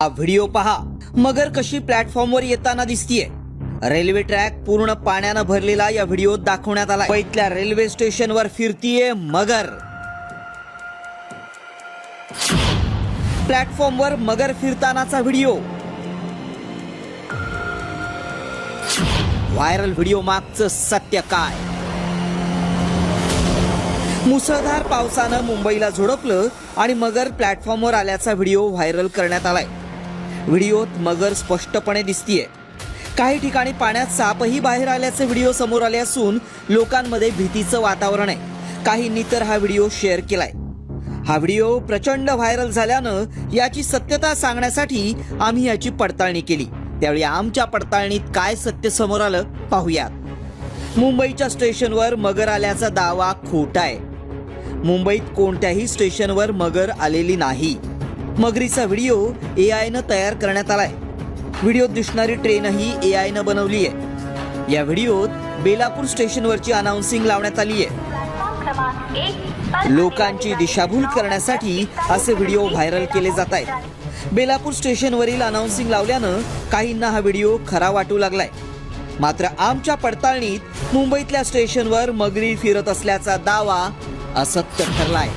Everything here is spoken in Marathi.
हा व्हिडिओ पहा. मगर कशी प्लॅटफॉर्मवर येताना दिसतीये. रेल्वे ट्रॅक पूर्ण पाण्यानं भरलेला या व्हिडिओत दाखवण्यात आला. मुंबईतल्या रेल्वे स्टेशनवर फिरतीये मगर. प्लॅटफॉर्मवर मगर फिरतानाचा व्हिडिओ. व्हायरल व्हिडिओ मागचं सत्य काय? मुसळधार पावसानं मुंबईला झोडपलं आणि मगर प्लॅटफॉर्मवर आल्याचा व्हिडिओ व्हायरल करण्यात आलाय. व्हिडिओत मगर स्पष्टपणे दिसतीये. काही ठिकाणी पाण्यात सापही बाहेर आल्याचे व्हिडिओ समोर आले असून लोकांमध्ये भीतीचं वातावरण आहे. काहींनी तर हा व्हिडिओ शेअर केलाय. हा व्हिडिओ प्रचंड व्हायरल झाल्यानं याची सत्यता सांगण्यासाठी आम्ही याची पडताळणी केली. त्यावेळी आमच्या पडताळणीत काय सत्य समोर आलं पाहूयात. मुंबईच्या स्टेशनवर मगर आल्याचा दावा खोटा आहे. मुंबईत कोणत्याही स्टेशनवर मगर आलेली नाही. मगरीचा व्हिडिओ एआयनं तयार करण्यात आलाय. व्हिडिओत दिसणारी ट्रेनही एआयनं बनवली आहे. या व्हिडिओत बेलापूर स्टेशनवरची अनाउन्सिंग लावण्यात आली आहे. लोकांची दिशाभूल करण्यासाठी असे व्हिडिओ व्हायरल केले जात आहेत. बेलापूर स्टेशनवरील अनाउन्सिंग लावल्यानं काहींना हा व्हिडिओ खरा वाटू लागलाय. मात्र आमच्या पडताळणीत मुंबईतल्या स्टेशनवर मगरी फिरत असल्याचा दावा असत्य ठरलाय.